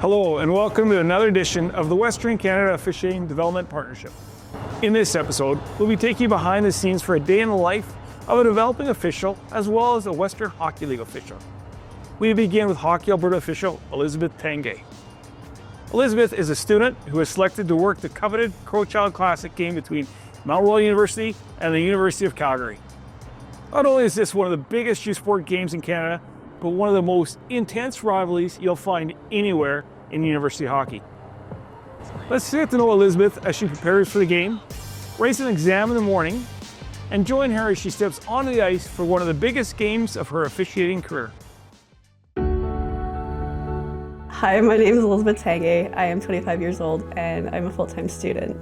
Hello and welcome to another edition of the Western Canada Officiating Development Partnership. In this episode, we'll be taking you behind the scenes for a day in the life of a developing official as well as a Western Hockey League official. We begin with Hockey Alberta official Elizabeth Tanguay. Elizabeth is a student who was selected to work the coveted Crowchild Classic game between Mount Royal University and the University of Calgary. Not only is this one of the biggest youth sport games in Canada, but one of the most intense rivalries you'll find anywhere in university hockey. Let's get to know Elizabeth as she prepares for the game, writes an exam in the morning, and join her as she steps onto the ice for one of the biggest games of her officiating career. Hi, my name is Elizabeth Tanguay. I am 25 years old and I'm a full-time student.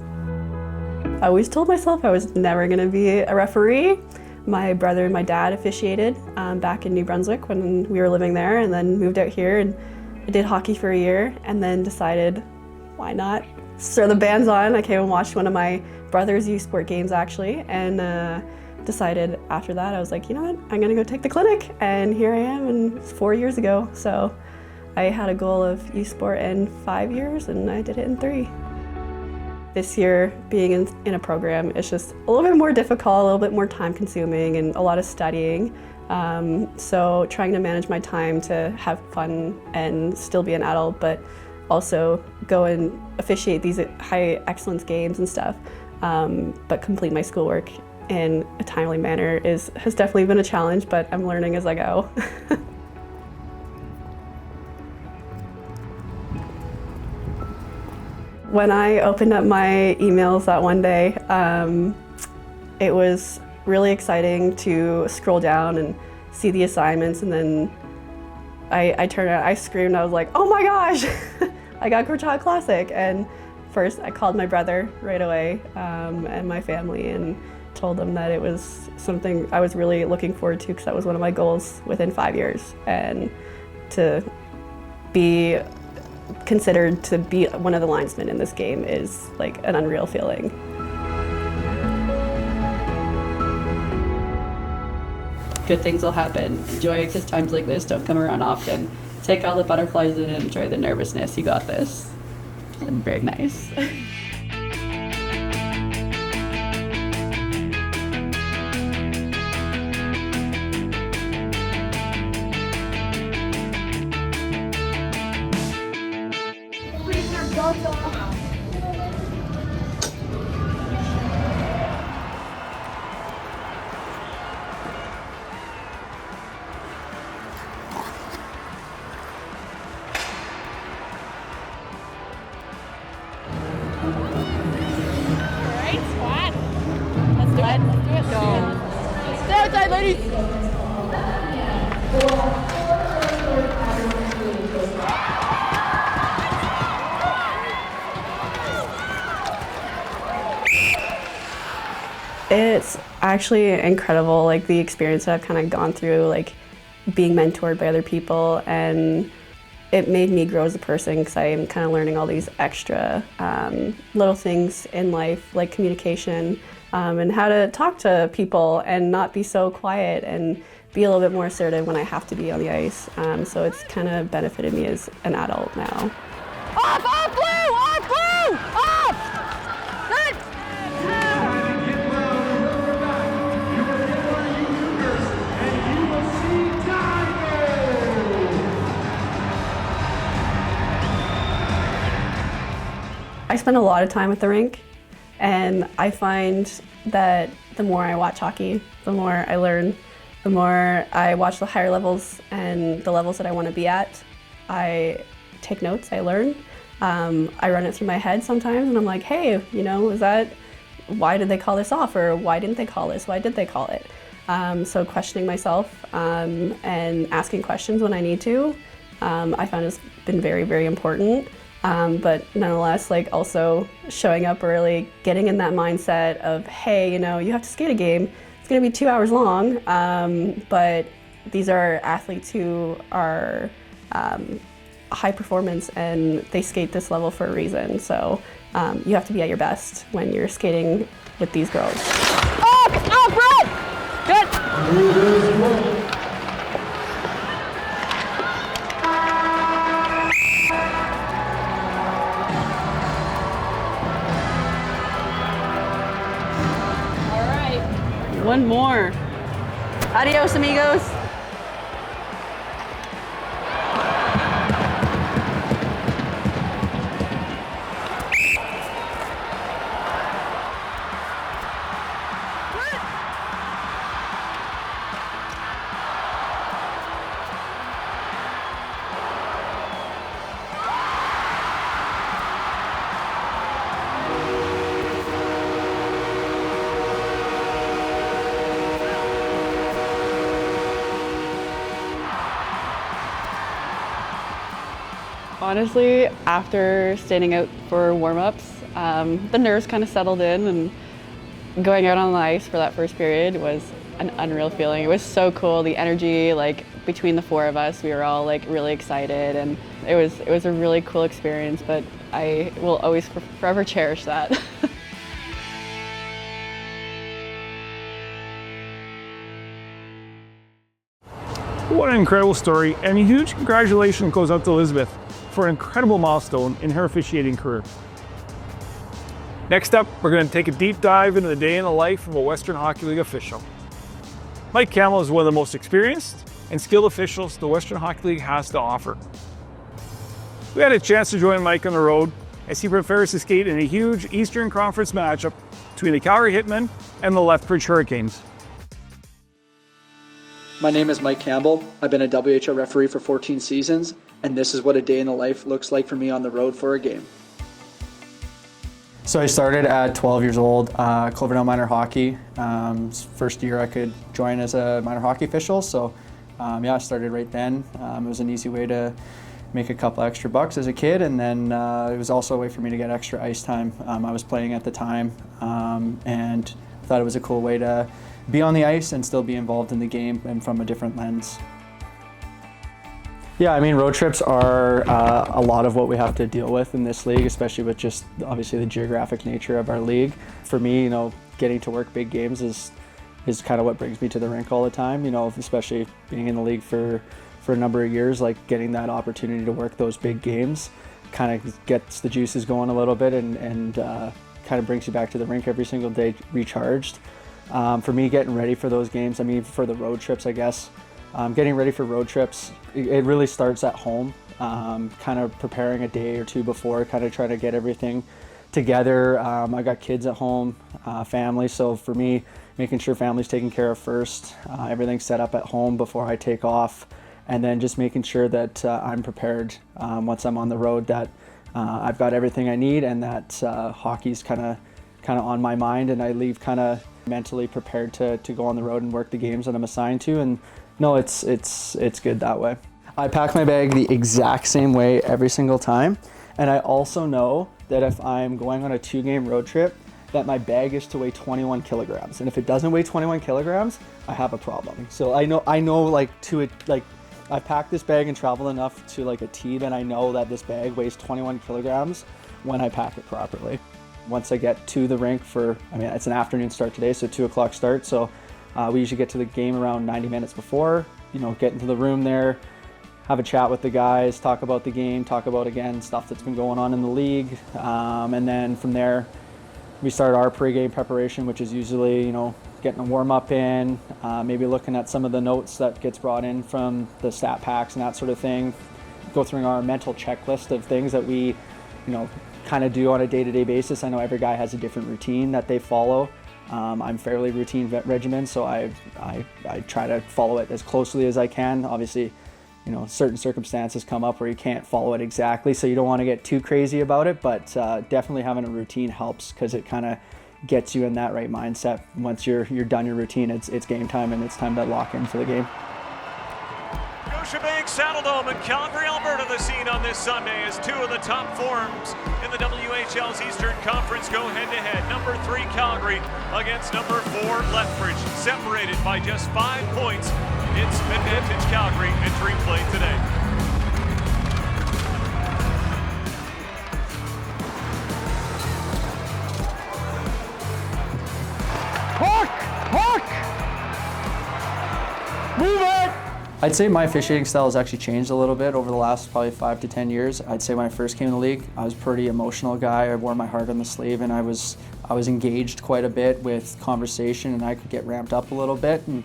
I always told myself I was never going to be a referee. My brother and my dad officiated back in New Brunswick when we were living there, and then moved out here, and I did hockey for a year and then decided, why not? Throw the bands on. I came and watched one of my brother's youth sport games actually, and decided after that, I was like, you know what, I'm gonna go take the clinic, and here I am, and it's 4 years ago. So I had a goal of youth sport in 5 years and I did it in 3. This year, being in a program, it's just a little bit more difficult, a little bit more time consuming, and a lot of studying. So trying to manage my time to have fun and still be an adult, but also go and officiate these high excellence games and stuff, but complete my schoolwork in a timely manner has definitely been a challenge, but I'm learning as I go. When I opened up my emails that one day, it was really exciting to scroll down and see the assignments, and then I turned around, I screamed, I was like, oh my gosh, I got Crowchild Classic. And first I called my brother right away and my family, and told them that it was something I was really looking forward to, because that was one of my goals within 5 years, and to be considered to be one of the linesmen in this game is like an unreal feeling. Good things will happen. Enjoy it, because times like this don't come around often. Take all the butterflies in and enjoy the nervousness. You got this. And very nice. Stay outside, ladies! It's actually incredible, like the experience that I've kind of gone through, like being mentored by other people, and it made me grow as a person, because I'm kind of learning all these extra little things in life, like communication, and how to talk to people and not be so quiet, and be a little bit more assertive when I have to be on the ice. So it's kind of benefited me as an adult now. Off! Off, blue! Off, blue! Off! Good! I spend a lot of time at the rink, and I find that the more I watch hockey, the more I learn, the more I watch the higher levels and the levels that I want to be at. I take notes, I learn. I run it through my head sometimes, and I'm like, hey, you know, why did they call this off? Or why didn't they call this? Why did they call it? So questioning myself and asking questions when I need to, I found has been very, very important. But nonetheless, like also showing up early, getting in that mindset of, hey, you know, you have to skate a game. It's going to be 2 hours long, but these are athletes who are high performance, and they skate this level for a reason. So you have to be at your best when you're skating with these girls. Up, red! Good! One more. Adios, amigos. Honestly, after standing out for warm-ups, the nerves kind of settled in, and going out on the ice for that first period was an unreal feeling. It was so cool. The energy, like between the four of us, we were all like really excited, and it was a really cool experience. But I will always forever cherish that. What an incredible story, and a huge congratulations goes out to Elizabeth for an incredible milestone in her officiating career. Next up, we're going to take a deep dive into the day in the life of a Western Hockey League official. Mike Campbell is one of the most experienced and skilled officials the Western Hockey League has to offer. We had a chance to join Mike on the road as he prepares to skate in a huge Eastern Conference matchup between the Calgary Hitmen and the Lethbridge Hurricanes. My name is Mike Campbell. I've been a WHL referee for 14 seasons, and this is what a day in the life looks like for me on the road for a game. So I started at 12 years old, Cloverdale Minor Hockey. First year I could join as a minor hockey official, so I started right then. It was an easy way to make a couple extra bucks as a kid, and then it was also a way for me to get extra ice time. I was playing at the time, and thought it was a cool way to be on the ice and still be involved in the game and from a different lens. Yeah, I mean, road trips are a lot of what we have to deal with in this league, especially with just obviously the geographic nature of our league. For me, getting to work big games is kind of what brings me to the rink all the time, especially being in the league for a number of years, like getting that opportunity to work those big games kind of gets the juices going a little bit and kind of brings you back to the rink every single day recharged. For me, getting ready for those games, for the road trips, I guess, getting ready for road trips, it really starts at home, kind of preparing a day or two before, kind of trying to get everything together. I got kids at home, family, so for me, making sure family's taken care of first, everything's set up at home before I take off, and then just making sure that I'm prepared once I'm on the road, that I've got everything I need, and that hockey's kind of on my mind, and I leave kind of mentally prepared to go on the road and work the games that I'm assigned to. And no, it's good that way. I pack my bag the exact same way every single time, and I also know that if I'm going on a 2-game road trip, that my bag is to weigh 21 kilograms, and if it doesn't weigh 21 kilograms, I have a problem. So I know I've packed this bag and traveled enough to like a T that I know that this bag weighs 21 kilograms when I pack it properly. Once I get to the rink it's an afternoon start today, so 2 o'clock start. So we usually get to the game around 90 minutes before, get into the room there, have a chat with the guys, talk about the game, talk about, again, stuff that's been going on in the league. And then from there, we start our pregame preparation, which is usually, getting a warm-up in, maybe looking at some of the notes that gets brought in from the stat packs and that sort of thing, go through our mental checklist of things that we, kind of do on a day-to-day basis. I know every guy has a different routine that they follow. I'm fairly routine regimen, so I try to follow it as closely as I can. Obviously, certain circumstances come up where you can't follow it exactly, so you don't want to get too crazy about it, but definitely having a routine helps because it kind of gets you in that right mindset. Once you're done your routine, it's game time and it's time to lock in for the game. Scotiabank Saddledome in Calgary, Alberta, the scene on this Sunday as two of the top forms in the WHL's Eastern Conference go head-to-head. Number 3 Calgary against number 4 Lethbridge, separated by just 5 points. It's advantage Calgary entering play today. Hook! Hook! Move it! I'd say my officiating style has actually changed a little bit over the last probably 5 to 10 years. I'd say when I first came in the league, I was a pretty emotional guy. I wore my heart on the sleeve, and I was engaged quite a bit with conversation, and I could get ramped up a little bit. And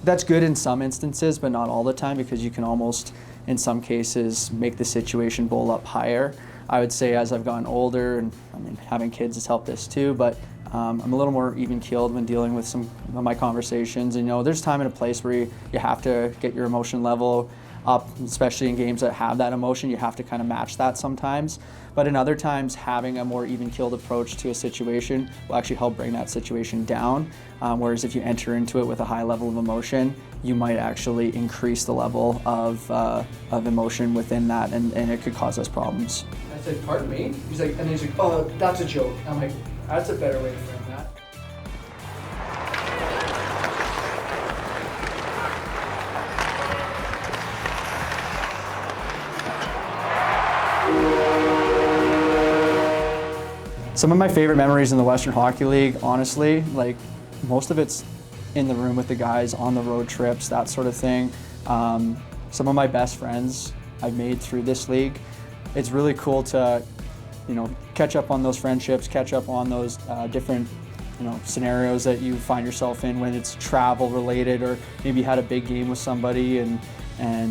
that's good in some instances, but not all the time, because you can almost, in some cases, make the situation bowl up higher. I would say as I've gotten older, and I mean, having kids has helped this too, but I'm a little more even-keeled when dealing with some of my conversations. And, there's time and a place where you have to get your emotion level up, especially in games that have that emotion. You have to kind of match that sometimes. But in other times, having a more even-keeled approach to a situation will actually help bring that situation down. Whereas if you enter into it with a high level of emotion, you might actually increase the level of emotion within that, and it could cause us problems. I said, "Pardon me?" He's like, and he's like, "Oh, that's a joke." I'm like, "That's a better way to frame that." Some of my favorite memories in the Western Hockey League, honestly, like most of it's in the room with the guys, on the road trips, that sort of thing. Some of my best friends I've made through this league. It's really cool to, catch up on those friendships, catch up on those different, scenarios that you find yourself in when it's travel related, or maybe you had a big game with somebody and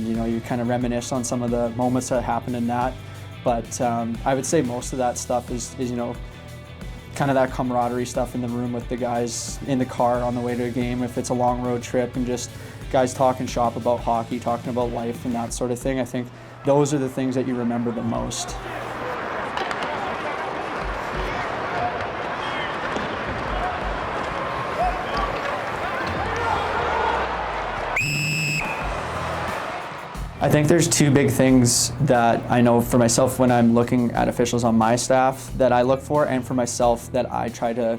you kind of reminisce on some of the moments that happened in that. But I would say most of that stuff is kind of that camaraderie stuff in the room with the guys in the car on the way to a game, if it's a long road trip, and just guys talking shop about hockey, talking about life and that sort of thing. I think those are the things that you remember the most. I think there's two big things that I know for myself when I'm looking at officials on my staff that I look for, and for myself that I try to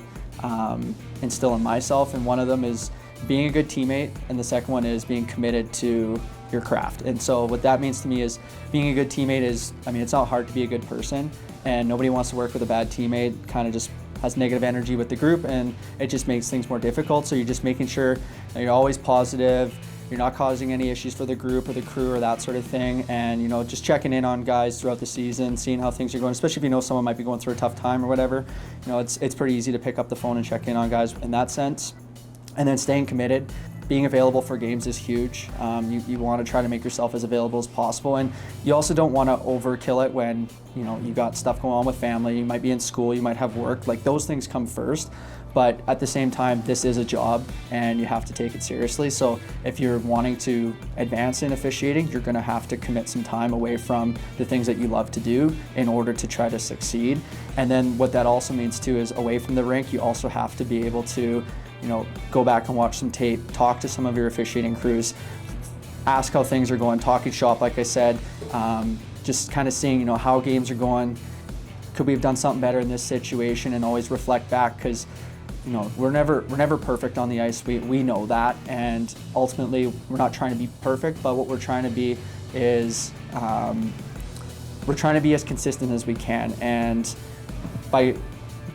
instill in myself. And one of them is being a good teammate, and the second one is being committed to your craft. And so what that means to me is being a good teammate is, it's not hard to be a good person, and nobody wants to work with a bad teammate. Kind of just has negative energy with the group, and it just makes things more difficult. So you're just making sure that you're always positive, you're not causing any issues for the group or the crew or that sort of thing, and just checking in on guys throughout the season, seeing how things are going, especially if someone might be going through a tough time or whatever. It's pretty easy to pick up the phone and check in on guys in that sense. And then staying committed. Being available for games is huge. You want to try to make yourself as available as possible, and you also don't want to overkill it when you got stuff going on with family. You might be in school, you might have work. Like, those things come first. But at the same time, this is a job, and you have to take it seriously. So if you're wanting to advance in officiating, you're going to have to commit some time away from the things that you love to do in order to try to succeed. And then what that also means too is, away from the rink, you also have to be able to go back and watch some tape, talk to some of your officiating crews, ask how things are going, talking shop, like I said, just kind of seeing how games are going. Could we have done something better in this situation? And always reflect back, because we're never perfect on the ice. We know that, and ultimately we're not trying to be perfect, but what we're trying to be is we're trying to be as consistent as we can. And by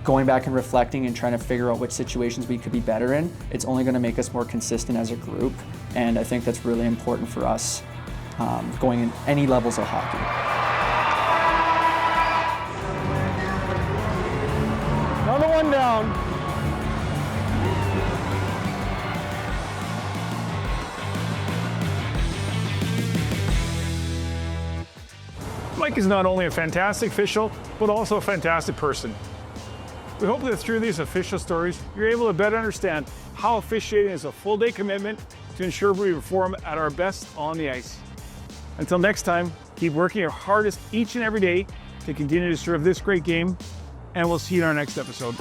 going back and reflecting and trying to figure out which situations we could be better in, it's only going to make us more consistent as a group. And I think that's really important for us going in any levels of hockey. Another one down. Mike is not only a fantastic official, but also a fantastic person. We hope that through these official stories, you're able to better understand how officiating is a full-day commitment to ensure we perform at our best on the ice. Until next time, keep working your hardest each and every day to continue to serve this great game, and we'll see you in our next episode.